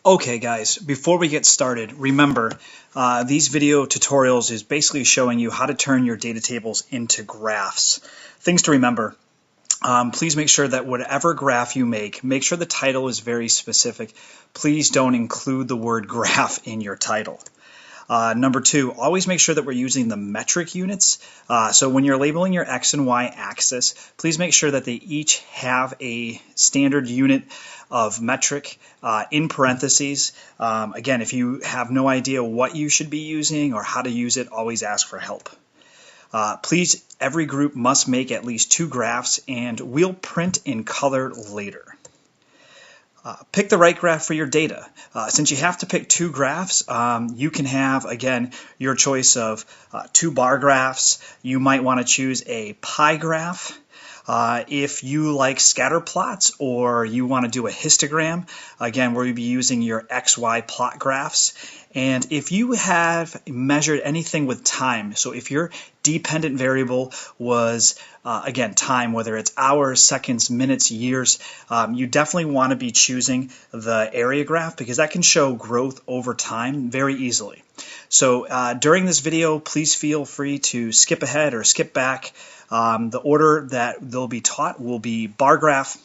Okay guys, before we get started, remember these video tutorials is basically showing you how to turn your data tables into graphs. Things to remember. Please make sure that whatever graph you make sure the title is very specific. Please don't include the word graph in your title. Number two, always make sure that we're using the metric units. So when you're labeling your X and Y axis, please make sure that they each have a standard unit of metric in parentheses. Again, if you have no idea what you should be using or how to use it, always ask for help. Please, every group must make at least 2 graphs, and we'll print in color later. Pick the right graph for your data. Since you have to pick 2 graphs, you can have, again, your choice of 2 bar graphs. You might want to choose a pie graph. If you like scatter plots or you want to do a histogram, again, we'll be using your XY plot graphs. And if you have measured anything with time, so if your dependent variable was, again, time, whether it's hours, seconds, minutes, years, you definitely want to be choosing the area graph because that can show growth over time very easily. So during this video, please feel free to skip ahead or skip back. The order that they'll be taught will be bar graph,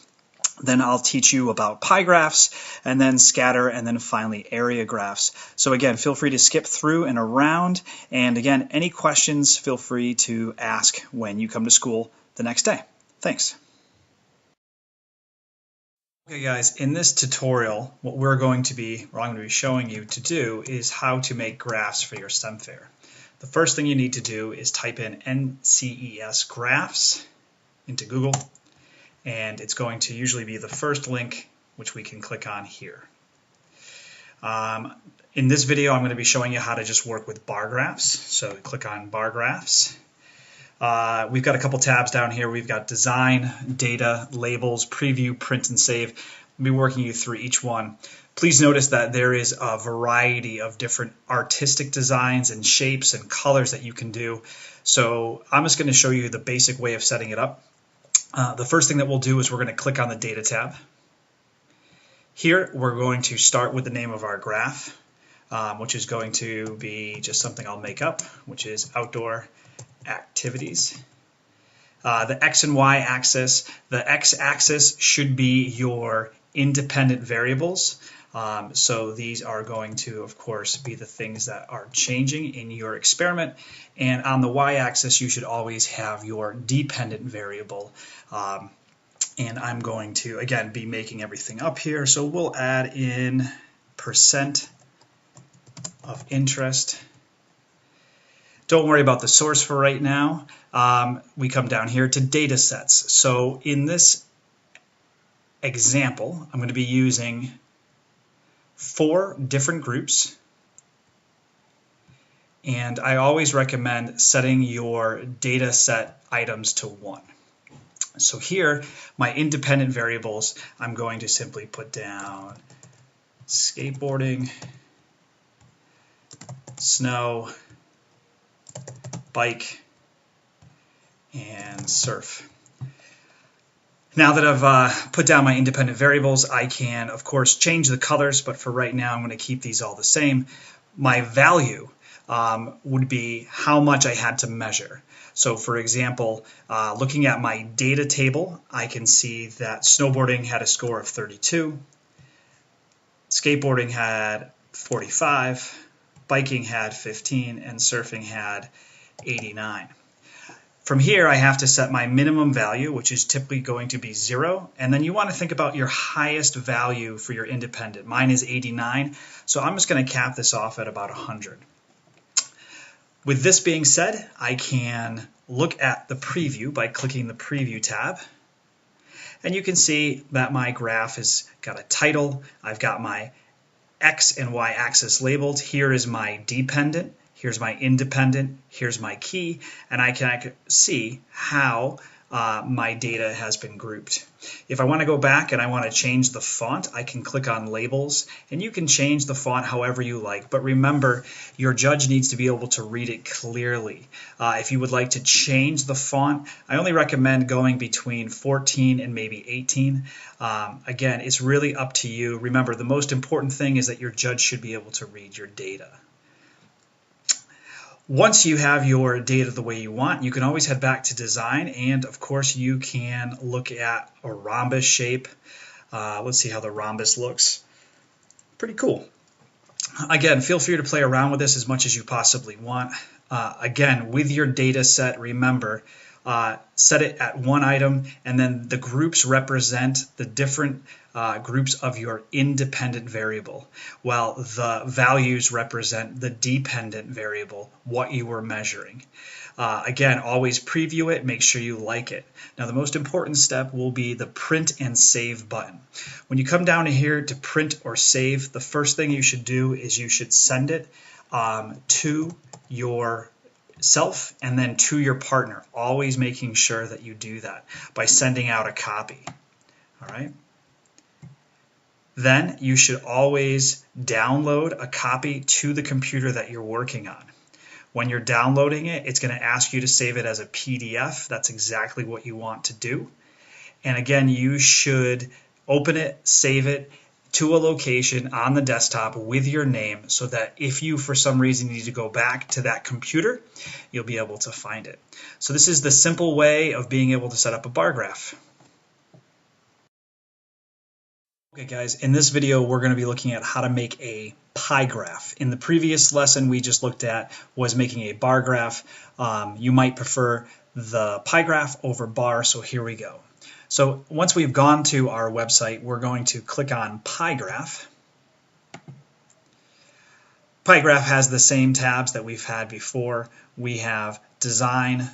then I'll teach you about pie graphs, and then scatter, and then finally area graphs. So again, feel free to skip through and around, and again, any questions, feel free to ask when you come to school the next day. Thanks. Okay guys, in this tutorial, what I'm going to be showing you to do is how to make graphs for your STEM fair. The first thing you need to do is type in NCES graphs into Google, and it's going to usually be the first link which we can click on here. In this video, I'm going to be showing you how to just work with bar graphs. So click on bar graphs. We've got a couple tabs down here. We've got design, data, labels, preview, print, and save. I'll be working you through each one. Please notice that there is a variety of different artistic designs and shapes and colors that you can do. So I'm just going to show you the basic way of setting it up. The first thing that we'll do is we're going to click on the data tab. Here we're going to start with the name of our graph, which is going to be just something I'll make up, which is outdoor activities. The X and Y axis, the X axis should be your independent variables. So these are going to, of course, be the things that are changing in your experiment. And on the y-axis, you should always have your dependent variable. And I'm going to, again, be making everything up here. So we'll add in % of interest. Don't worry about the source for right now. We come down here to data sets. So in this example, I'm going to be using 4 different groups, and I always recommend setting your data set items to 1. So here, my independent variables, I'm going to simply put down skateboarding, snow, bike, and surf. Now that I've put down my independent variables, I can, of course, change the colors, but for right now, I'm going to keep these all the same. My value would be how much I had to measure. So, for example, looking at my data table, I can see that snowboarding had a score of 32, skateboarding had 45, biking had 15, and surfing had 89. From here, I have to set my minimum value, which is typically going to be 0, and then you want to think about your highest value for your independent. Mine is 89, so I'm just going to cap this off at about 100. With this being said, I can look at the preview by clicking the Preview tab, and you can see that my graph has got a title. I've got my X and Y axis labeled. Here is my dependent. Here's my independent, here's my key, and I can see how my data has been grouped. If I want to go back and I want to change the font, I can click on labels, and you can change the font however you like. But remember, your judge needs to be able to read it clearly. If you would like to change the font, I only recommend going between 14 and maybe 18. Again, it's really up to you. Remember, the most important thing is that your judge should be able to read your data. Once you have your data the way you want, you can always head back to design, and of course you can look at a rhombus shape. Let's see how the rhombus looks. Pretty cool. Again, feel free to play around with this as much as you possibly want. Again, with your data set, remember, set it at one item, and then the groups represent the different groups of your independent variable, while the values represent the dependent variable, what you were measuring. Again, always preview it, make sure you like it. Now, the most important step will be the print and save button. When you come down here to print or save, the first thing you should do is you should send it to yourself and then to your partner, always making sure that you do that by sending out a copy. All right. Then you should always download a copy to the computer that you're working on. When you're downloading it, it's going to ask you to save it as a PDF. That's exactly what you want to do. And again, you should open it, save it to a location on the desktop with your name, so that if you for some reason need to go back to that computer, you'll be able to find it. So this is the simple way of being able to set up a bar graph. Okay guys, in this video we're going to be looking at how to make a pie graph. In the previous lesson we just looked at was making a bar graph. You might prefer the pie graph over bar, so here we go. So once we've gone to our website, we're going to click on pie graph. Pie graph has the same tabs that we've had before. We have design,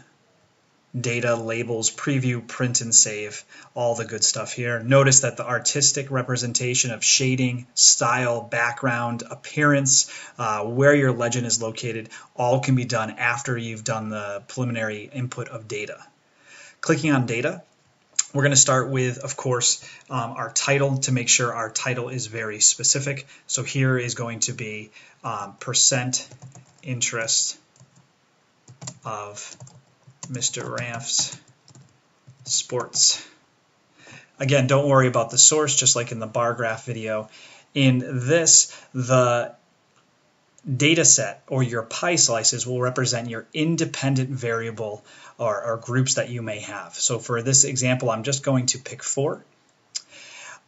data, labels, preview, print, and save, all the good stuff here. Notice that the artistic representation of shading, style, background, appearance, where your legend is located, all can be done after you've done the preliminary input of data. Clicking on data, we're going to start with, of course, our title to make sure our title is very specific. So here is going to be percent interest of Mr. Ramph's sports. Again, don't worry about the source, just like in the bar graph video. In this, the data set or your pie slices will represent your independent variable or groups that you may have. So for this example, I'm just going to pick 4.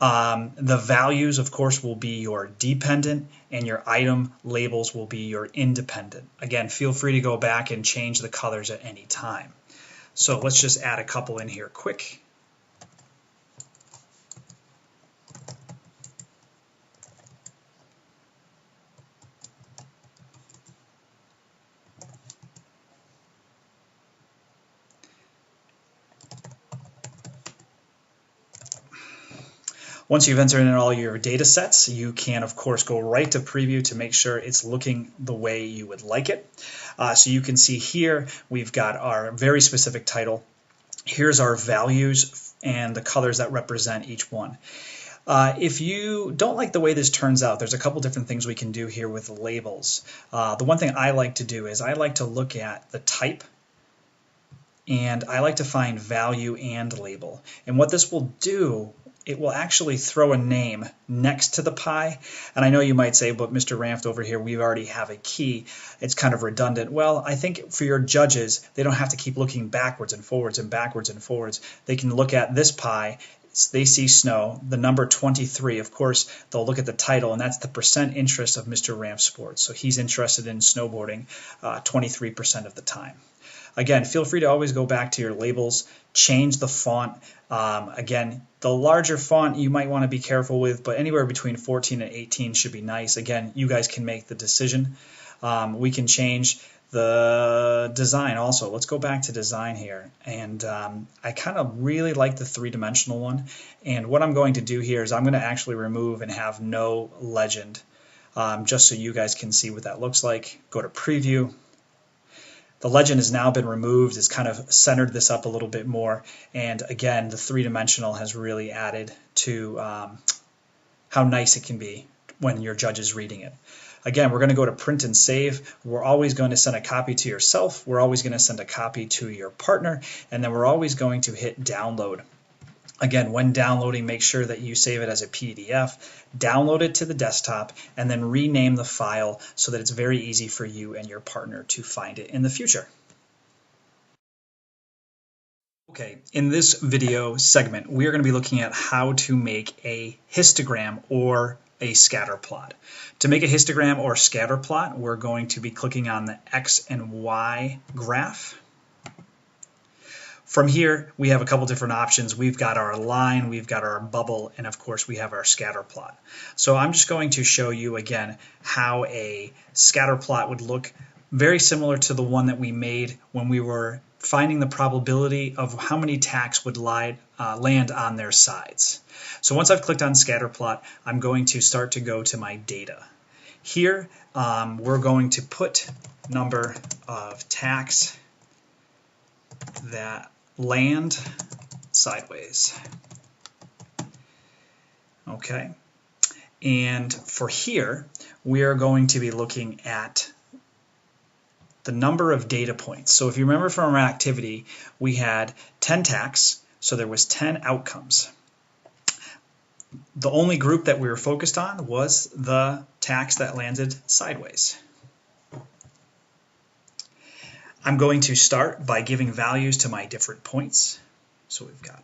The values, of course, will be your dependent, and your item labels will be your independent. Again, feel free to go back and change the colors at any time. So let's just add a couple in here quick. Once you've entered in all your data sets, you can, of course, go right to preview to make sure it's looking the way you would like it. So you can see here we've got our very specific title. Here's our values and the colors that represent each one. If you don't like the way this turns out, there's a couple different things we can do here with labels. The one thing I like to do is I like to look at the type, and I like to find value and label. And what this will do, it will actually throw a name next to the pie. And I know you might say, but Mr. Ramph, over here we already have a key. It's kind of redundant. Well, I think for your judges, they don't have to keep looking backwards and forwards and backwards and forwards. They can look at this pie. They see snow, the number 23. Of course, they'll look at the title, and that's the percent interest of Mr. Ramph Sports. So he's interested in snowboarding 23% of the time. Again, feel free to always go back to your labels, change the font. Again, the larger font you might want to be careful with, but anywhere between 14 and 18 should be nice. Again, you guys can make the decision. We can change the design also. Let's go back to design here. And I kind of really like the 3-dimensional one. And what I'm going to do here is I'm going to actually remove and have no legend, just so you guys can see what that looks like. Go to preview. The legend has now been removed. It's kind of centered this up a little bit more. And again, the three-dimensional has really added to how nice it can be when your judge is reading it. Again, we're going to go to print and save. We're always going to send a copy to yourself. We're always going to send a copy to your partner. And then we're always going to hit download. Again, when downloading, make sure that you save it as a PDF, download it to the desktop, and then rename the file so that it's very easy for you and your partner to find it in the future. Okay, in this video segment, we are going to be looking at how to make a histogram or a scatter plot. To make a histogram or scatter plot, we're going to be clicking on the X and Y graph. From here, we have a couple different options. We've got our line, we've got our bubble, and of course we have our scatter plot. So I'm just going to show you again how a scatter plot would look, very similar to the one that we made when we were finding the probability of how many tacks would land on their sides. So once I've clicked on scatter plot, I'm going to start to go to my data. Here, we're going to put number of tacks that land sideways. Okay, and for here, we are going to be looking at the number of data points. So if you remember from our activity, we had 10 tacks, so there was 10 outcomes. The only group that we were focused on was the tacks that landed sideways. I'm going to start by giving values to my different points. So we've got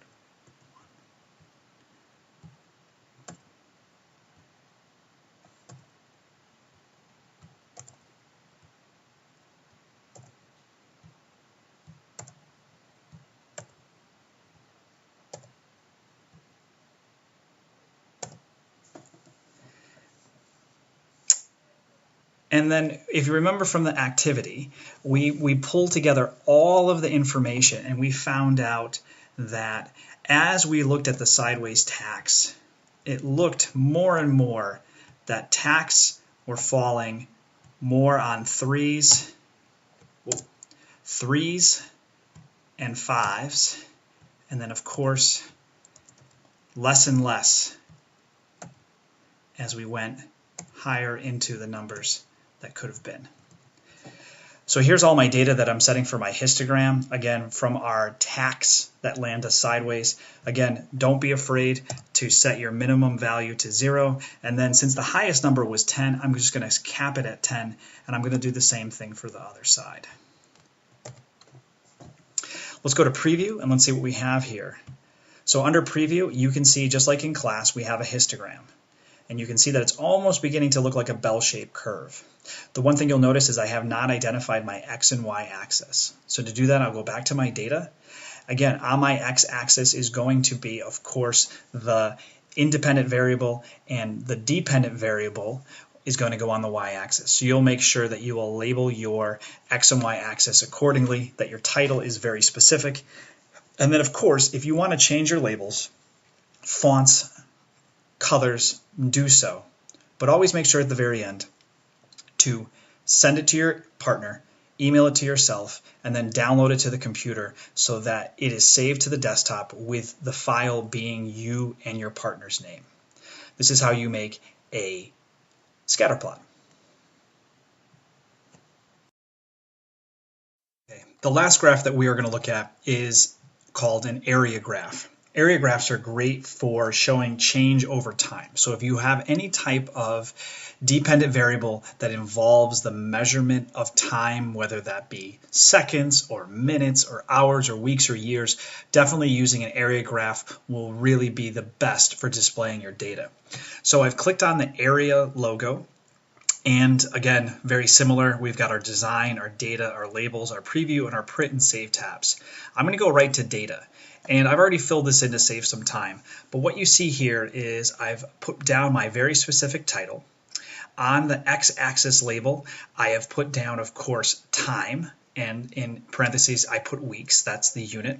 And then if you remember from the activity, we pulled together all of the information and we found out that as we looked at the sideways tacks, it looked more and more that tacks were falling more on threes and fives, and then of course less and less as we went higher into the numbers that could have been. So here's all my data that I'm setting for my histogram, again from our tacks that land us sideways. Again, don't be afraid to set your minimum value to 0, and then since the highest number was 10, I'm just going to cap it at 10, and I'm going to do the same thing for the other side. Let's go to preview and let's see what we have here. So under preview, you can see, just like in class, we have a histogram. And you can see that it's almost beginning to look like a bell-shaped curve. The one thing you'll notice is I have not identified my X and Y axis. So to do that, I'll go back to my data. Again, on my X axis is going to be, of course, the independent variable, and the dependent variable is going to go on the Y axis. So you'll make sure that you will label your X and Y axis accordingly, that your title is very specific. And then, of course, if you want to change your labels, fonts, colors, do so. But always make sure at the very end to send it to your partner, email it to yourself, and then download it to the computer so that it is saved to the desktop with the file being you and your partner's name. This is how you make a scatter plot. Okay. The last graph that we are going to look at is called an area graph. Area graphs are great for showing change over time. So if you have any type of dependent variable that involves the measurement of time, whether that be seconds or minutes or hours or weeks or years, definitely using an area graph will really be the best for displaying your data. So I've clicked on the area logo. And again, very similar, we've got our design, our data, our labels, our preview, and our print and save tabs. I'm going to go right to data. And I've already filled this in to save some time. But what you see here is I've put down my very specific title. On the x-axis label, I have put down, of course, time. And in parentheses, I put weeks. That's the unit.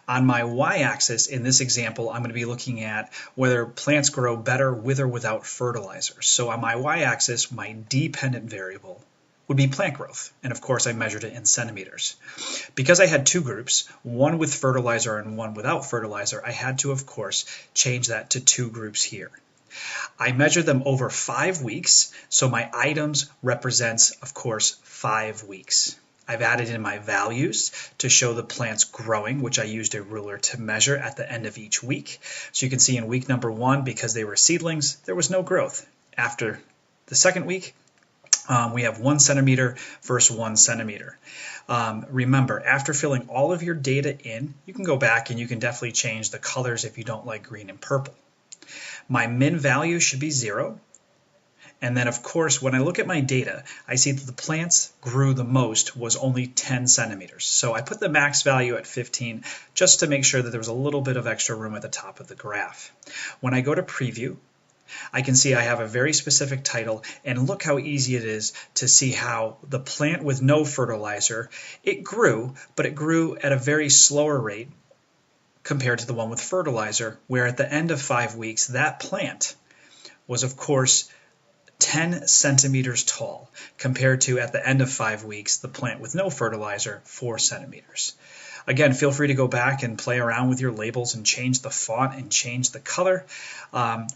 On my y-axis, in this example, I'm going to be looking at whether plants grow better with or without fertilizer. So on my y-axis, my dependent variable would be plant growth. And of course, I measured it in centimeters. Because I had two groups, one with fertilizer and one without fertilizer, I had to, of course, change that to two groups here. I measured them over 5 weeks, so my items represents, of course, 5 weeks. I've added in my values to show the plants growing, which I used a ruler to measure at the end of each week. So you can see in week number 1, because they were seedlings, there was no growth. After the second week, we have 1 centimeter versus 1 centimeter. Remember, after filling all of your data in, you can go back and you can definitely change the colors if you don't like green and purple. My min value should be 0. And then, of course, when I look at my data, I see that the plants grew the most was only 10 centimeters. So I put the max value at 15 just to make sure that there was a little bit of extra room at the top of the graph. When I go to preview, I can see I have a very specific title, and look how easy it is to see how the plant with no fertilizer, it grew, but it grew at a very slower rate compared to the one with fertilizer, where at the end of 5 weeks, that plant was, of course, 10 centimeters tall, compared to, at the end of 5 weeks, the plant with no fertilizer, 4 centimeters. Again, feel free to go back and play around with your labels and change the font and change the color.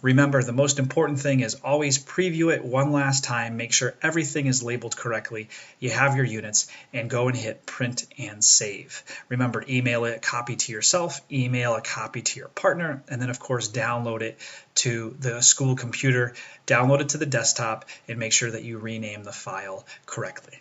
Remember, the most important thing is always preview it one last time, make sure everything is labeled correctly, you have your units, and go and hit print and save. Remember, email it a copy to yourself, email a copy to your partner, and then of course download it to the school computer, download it to the desktop, and make sure that you rename the file correctly.